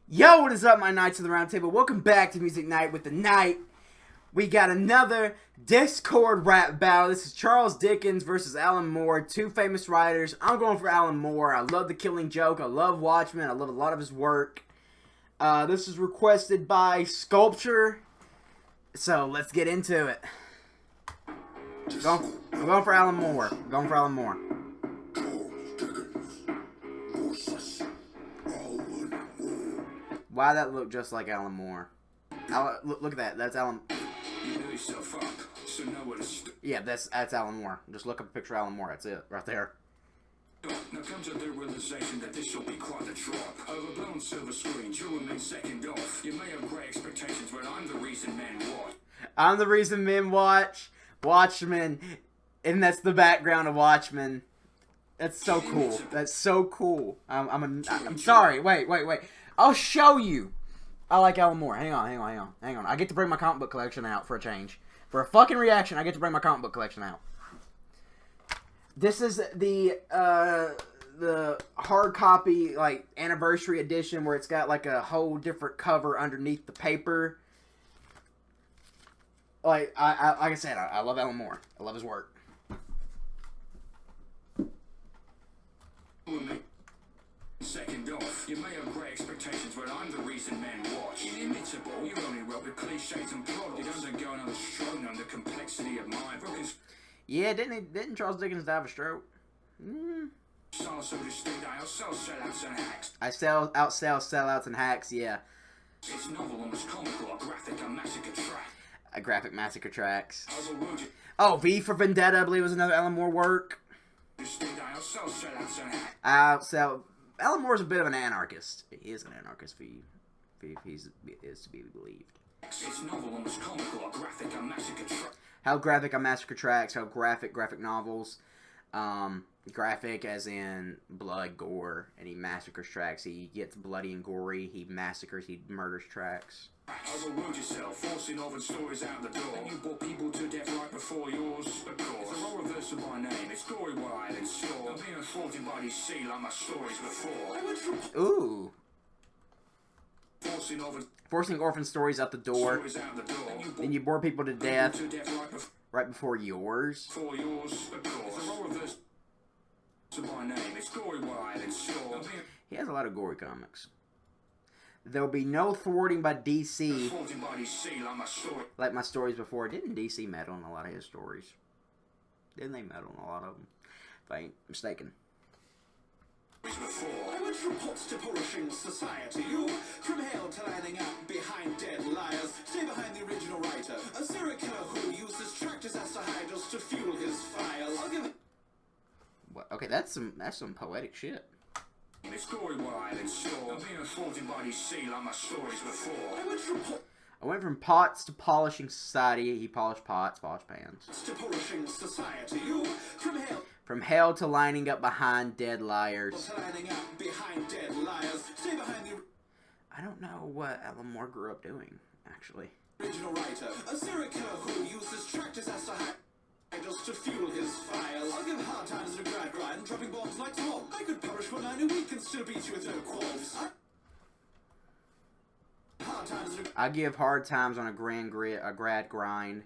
Yo, what is up, my Knights of the Round Table? Welcome back to Music Night with the Knight. We got another Discord rap battle. This is Charles Dickens versus Alan Moore, two famous writers. I'm going for Alan Moore. I love The Killing Joke. I love Watchmen. I love a lot of his work. This is requested by Sculpture. So, let's get into it. I'm going for Alan Moore. I'm going for Alan Moore. Why that look just like Alan Moore? Look at that. That's Alan. You know yourself up, so know what it's. Yeah, that's Alan Moore. Just look up a picture of Alan Moore. That's it, right there. Now come to the realization that this will be quite a drop. Overblown silver screens, you'll remain second off. You may have great expectations, but I'm the reason men watch. I'm the reason men watch Watchmen, and that's the background of Watchmen. That's so cool. That's so cool. I'm sorry. Wait. I'll show you. I like Alan Moore. Hang on. I get to bring my comic book collection out for a change. For a fucking reaction, I get to bring my comic book collection out. This is the hard copy, like, anniversary edition where it's got, like, a whole different cover underneath the paper. Like I said, I love Alan Moore. I love his work. Second off, you may have great expectations, but I'm the reason men watch. Inimitable, you only wrote with cliches and plot. It doesn't go another stroke on the complexity of mind. Yeah, didn't Charles Dickens die of a stroke? I outsell sellouts and hacks, yeah. It's novel, almost comical, a graphic, a massacre track. A graphic massacre tracks. Oh, V for Vendetta, I believe, was another Alan Moore work. Alan Moore's a bit of an anarchist. He is an anarchist, if he is to be believed. It's novel, almost comical, a graphic, a massacre track. How graphic are massacre tracks? How graphic novels? Graphic as in blood, gore, and he massacres tracks. He gets bloody and gory. He massacres. He murders tracks. Overruled yourself, forcing over stories out the door. You brought people to death right before yours, of course. It's a role reversal by name. It's story wide and store. I'm being thwarted by these sea like my stories before. Ooh. Forcing orphan stories out the door. Then you bore people to death right before yours. Before yours, of course. It's a role reversal by name. It's story wide and store. He has a lot of gory comics. There'll be no thwarting by DC. Like my stories before. Didn't DC meddle in a lot of his stories? Didn't they meddle in a lot of them? If I ain't mistaken. I went from pots to polishing society. You from hell to lining up behind dead liars. Stay behind the original writer. A serial killer who uses tractors as hydros to fuel his files. I'll give it. What? Okay, that's some poetic shit. It's story wide and store. I'm being thwarted by these sea like my stories before. I went from pots to polishing society. He polished pots, polished pans. To polishing society. You from hell to lining up behind dead liars. Lining up behind dead liars. Stay behind the. I don't know what Alan Moore grew up doing, actually. Original writer, a serial killer who uses tractors as just to fuel his files. I'll give hard times to a grind, dropping bombs like Tom. I could publish 1 line a week and still beat you with no qualms. I give hard times on a grad grind.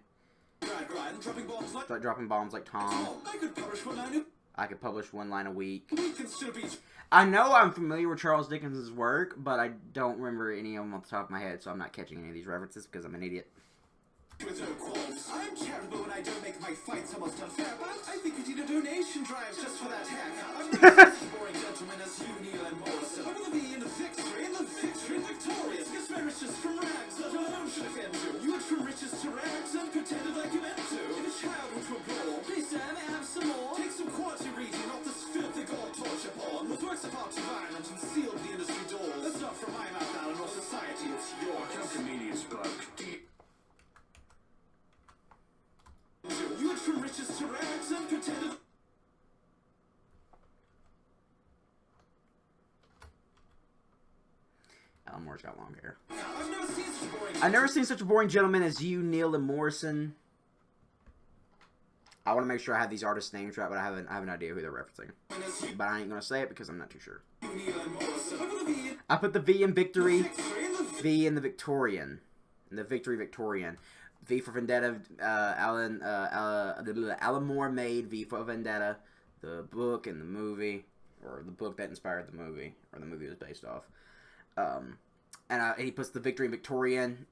Dropping bombs like Start dropping bombs like Tom. I could publish 1 line I could publish 1 line a week. We can still beat. I know I'm familiar with Charles Dickens' work, but I don't remember any of them off the top of my head, so I'm not catching any of these references because I'm an idiot. With no qualms. I'm charitable when I don't make my fights almost unfair, but I think you need a donation drive just for that haircut. I'm not such boring gentlemen as you, Neil and Morrison. I will be in the victory, victorious. Guess my riches from rags that alone should offend you. You went from riches to rags and pretended like you meant to. If a child were to brawl, please sir, may I have some more? Take some quality reading, not this filthy god torture porn. With works of art environment and sealed the industry doors. That's not from my mouth now, nor society, it's yours. I come comedians, bloke. You went from riches to rags and pretended. Alan Moore's got long hair. I've never seen such a boring gentleman as you, Neil and Morrison. I want to make sure I have these artists' names right, but I have an idea who they're referencing. But I ain't gonna say it because I'm not too sure. I put the V in victory. victory in the V in the Victorian. In the victory Victorian. V for Vendetta. Alan Moore made V for Vendetta. The book and the movie. Or the book that inspired the movie. Or the movie was based off. And he puts the victory in Victorian.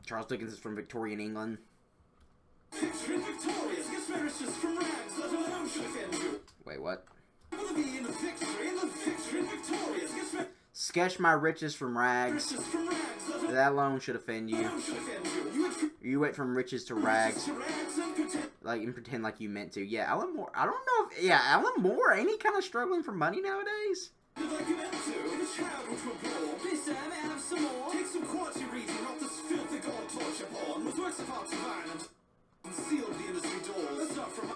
Charles Dickens is from Victorian England. victory victorious. Guess where it's just from rags, let alone should offend you. Wait, what? With a V in the victory victorious. Guess where Sketch my riches from rags. it's just from rags, let That alone should offend you. alone should offend you. You went from You went from riches to rags. to rags and pretend And pretend like you meant to. Yeah, Alan Moore. I don't know if... Yeah, Alan Moore. Ain't he kind of struggling for money nowadays? like you meant to. If a child were to abroad, please Sam, have some more. Take some quality reading, not this filthy god torture porn. With works of art divine and sealed the industry doors. Let's start from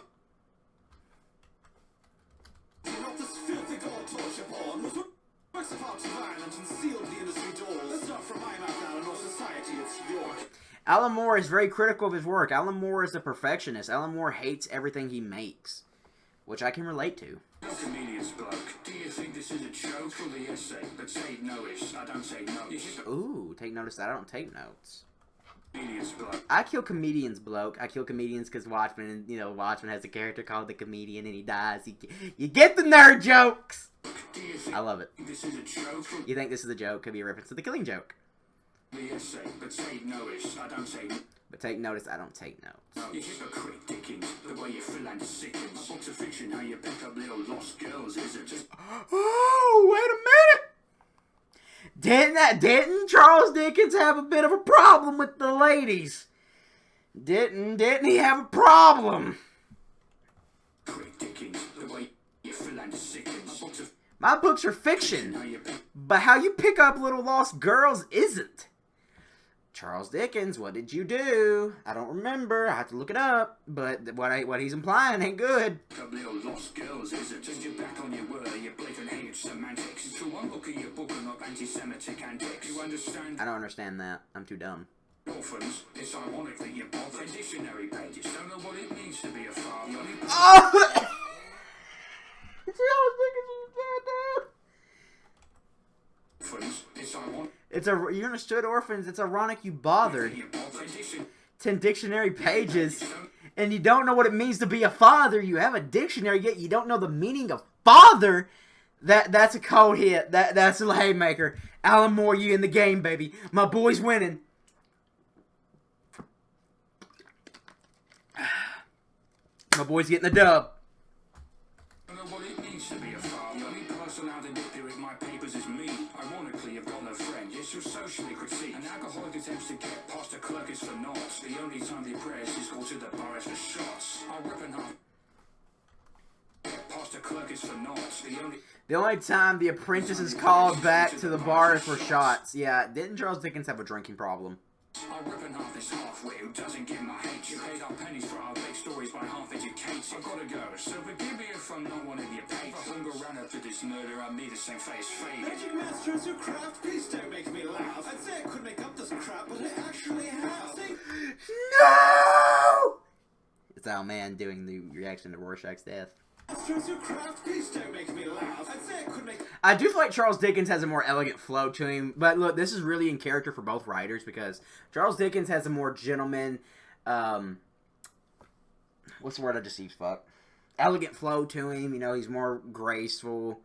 not this filthy god torture porn. With works of art divine and sealed the industry doors. Let's start from my mouth now in all society. It's York. Alan Moore is very critical of his work. Alan Moore is a perfectionist. Alan Moore hates everything he makes. Which I can relate to. No comedian's bloke. Do you think this is a joke or the essay? But take notice, I don't take notes. Ooh, take notice that I don't take notes. Comedian's bloke. I kill comedians, bloke. I kill comedians because Watchmen, Watchmen has a character called the Comedian and he dies. You get the nerd jokes! Do you think I love it. this is a joke or You think this is a joke? Could be a reference to the Killing Joke. the essay? But take notice, I don't take But take notice, I don't take notes. You hypocrite, Dickens. The way you feel and sickens. My books of fiction, how you pick up little lost girls, is it just... Oh, wait a minute! Didn't Charles Dickens have a bit of a problem with the ladies? Didn't he have a problem? Hypocrite, Dickens. The way you feel and sickens. My books of My books are fiction, how fiction, you pick... but how you pick up little lost girls isn't. Charles Dickens, what did you do? I don't remember. I have to look it up. But what he's implying ain't good. Up little lost girls, is it? Just your back on your word, your blatant hate semantics. Through one book of your book and not anti-Semitic antics. You understand? I don't understand that. I'm too dumb. Orphans, it's ironic that you bother dictionary pages. Don't know what it means to be a father. Oh! Charles Dickens was dead, dude. Orphans, it's ironic. You understood orphans. It's ironic you bothered. 10 dictionary pages, and you don't know what it means to be a father. You have a dictionary, yet you don't know the meaning of father. That's a cold hit. That's a haymaker. Alan Moore, you in the game, baby. My boy's winning. My boy's getting the dub. Don't know what it means to be a father. The only person out in with my papers is me. Ironically, I've got no friend. Yes, you're socially critiqued. An alcoholic attempts to get past a clerk is for naught. The only time they prayers is go to the bar is for shots. I'll rip and half. Get past a clerk is for naught. The only time the apprentice is called back to the bar is for shots. Yeah, didn't Charles Dickens have a drinking problem? I'll rip and half this halfwit who doesn't give my hate. You paid our pennies for our big stories by half educated. I've gotta go, so forgive me if I'm not one of your paid. If I hunger around after this murder, I'm neither same face faded. Magic master is your craft. Please don't make me laugh. I'd say I could make up this crap, but I actually have. No! It's our man doing the reaction to Rorschach's death. Master is your craft. Please don't make me laugh. I'd say I could make. I do feel like Charles Dickens has a more elegant flow to him, but look, this is really in character for both writers because Charles Dickens has a more gentleman, what's the word I just used, fuck? Elegant flow to him, he's more graceful,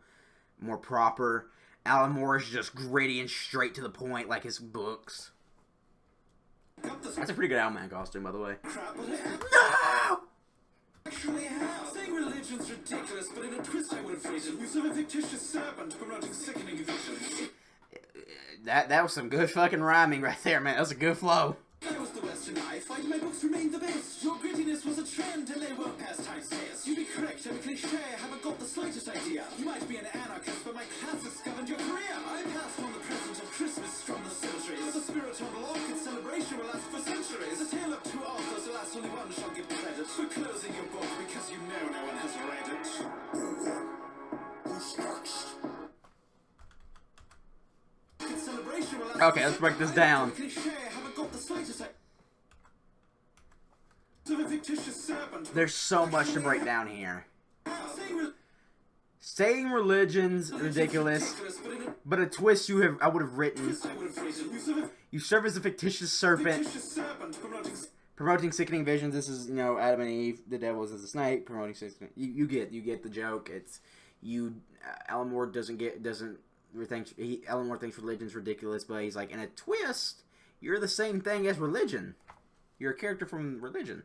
more proper. Alan Moore is just gritty and straight to the point like his books. That's a pretty good Owlman costume, by the way. Crap, but I No! actually have. Saying religion's ridiculous, but in a twist I would have phrased it. Use of a fictitious serpent promoting sickening visions. That was some good fucking rhyming right there, man. That was a good flow. I was the Western I find my books remain the best. Your grittiness was a trend and they weren't past time's test. You'd be correct, I'm a cliche, haven't got the slightest idea. You might be an anarchist, but my classics governed your career. I passed on the present of Christmas from the centuries. But the spirit of the orchid celebration will last for centuries. A tale of two authors, alas, only one shall get credit for closing your book because you know no one has read it. Who's next? Okay, let's break this down. There's so much to break down here. Saying religion's ridiculous, but a twist I would have written. You serve as a fictitious serpent, promoting sickening visions. This is, Adam and Eve. The devil is a snake, promoting sickening. You get the joke. It's you. Alan Moore Alan Moore thinks religion's ridiculous, but he's like, in a twist, you're the same thing as religion. You're a character from religion.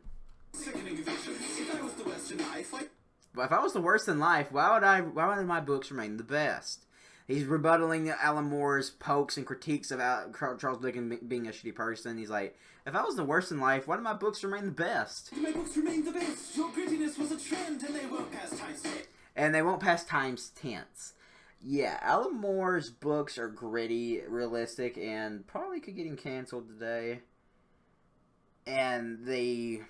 But if I was the worst in life, why would my books remain the best? He's rebuttaling Alan Moore's pokes and critiques about Charles Dickens being a shitty person. He's like, if I was the worst in life, why do my books remain the best? My books remain the best. Your grittiness was a trend, and they won't pass times 10. And they won't pass times tense. Yeah, Alan Moore's books are gritty, realistic, and probably could get him canceled today. And they...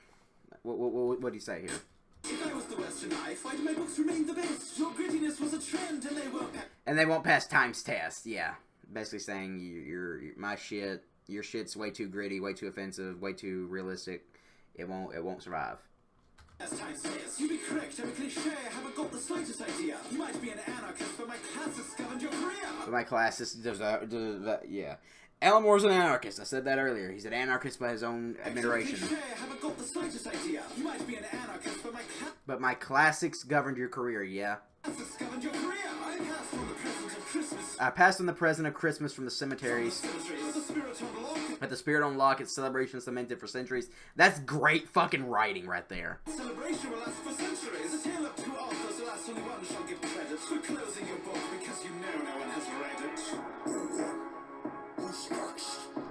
What do you say here? If I was the Western life, why do my books remain the best? Your grittiness was a trend, and they won't pass... And they won't pass times test, yeah. Basically saying, your shit's way too gritty, way too offensive, way too realistic. It won't survive. As time says, you be correct, I'm a cliche, I haven't got the slightest idea. You might be an anarchist, but my classics governed your career. But my classist yeah. Alan Moore's an anarchist. I said that earlier. He's an anarchist by his own admiration. I haven't got the slightest idea. You might be an anarchist, but my classics governed your career, yeah. Classics governed your career. I passed on the present of Christmas from the cemeteries. But the spirit on lock, its celebration cemented for centuries. That's great fucking writing right there. Celebration will last for centuries. A tale of two authors, alas, only one shall give credit for closing your book because no one has read it. Who's next? I'm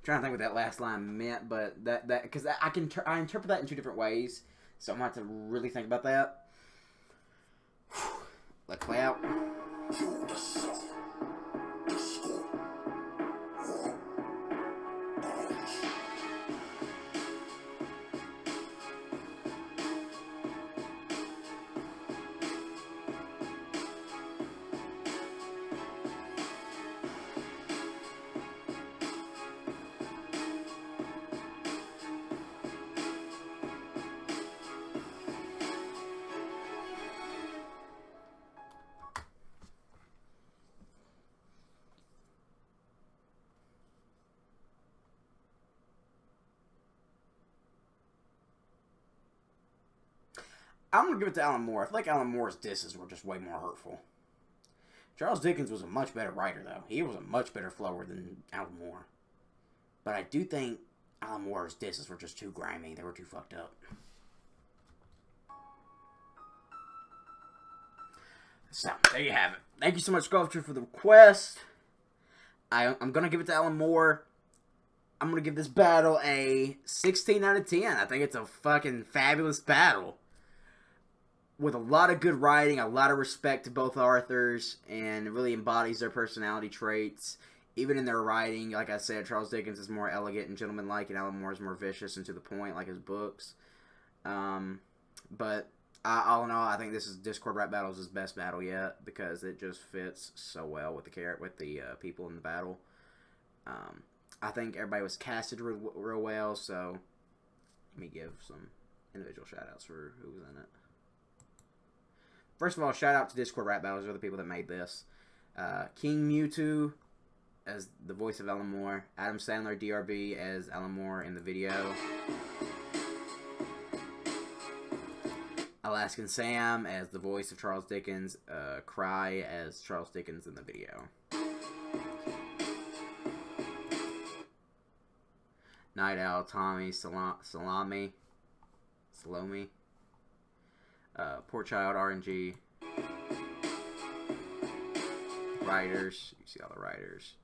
trying to think what that last line meant, but that because I interpret that in two different ways, so I'm gonna have to really think about that. Let's play out. I'm going to give it to Alan Moore. I feel like Alan Moore's disses were just way more hurtful. Charles Dickens was a much better writer, though. He was a much better flower than Alan Moore. But I do think Alan Moore's disses were just too grimy. They were too fucked up. So, there you have it. Thank you so much, Sculpture, for the request. I'm going to give it to Alan Moore. I'm going to give this battle a 16 out of 10. I think it's a fucking fabulous battle. With a lot of good writing, a lot of respect to both authors, and it really embodies their personality traits. Even in their writing, like I said, Charles Dickens is more elegant and gentlemanlike, and Alan Moore is more vicious and to the point, like his books. But all in all, I think this is Discord Rap Battles' his best battle yet, because it just fits so well with the people in the battle. I think everybody was casted real well, so let me give some individual shout-outs for who was in it. First of all, shout out to Discord Rap Battles. They're the people that made this. King Mewtwo as the voice of Alan Moore. Adam Sandler, DRB, as Alan Moore in the video. Alaskan Sam as the voice of Charles Dickens. Cry as Charles Dickens in the video. Night Owl, Tommy, Salome. Poor Child, RNG. Writers. You see all the writers.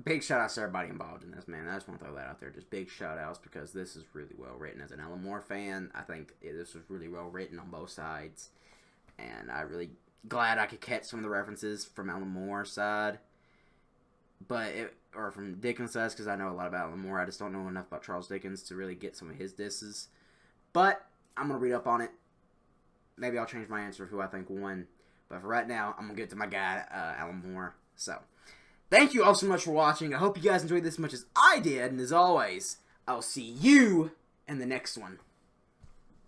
Big shout outs to everybody involved in this, man. I just want to throw that out there. Just big shout outs because this is really well written. As an Alan Moore fan, I think this was really well written on both sides. And I'm really glad I could catch some of the references from Alan Moore's side. Or from Dickens' side, because I know a lot about Alan Moore. I just don't know enough about Charles Dickens to really get some of his disses. But I'm going to read up on it. maybe I'll change my answer of who I think will win. But for right now, I'm going to get to my guy, Alan Moore. So, thank you all so much for watching. I hope you guys enjoyed this as much as I did. And as always, I'll see you in the next one.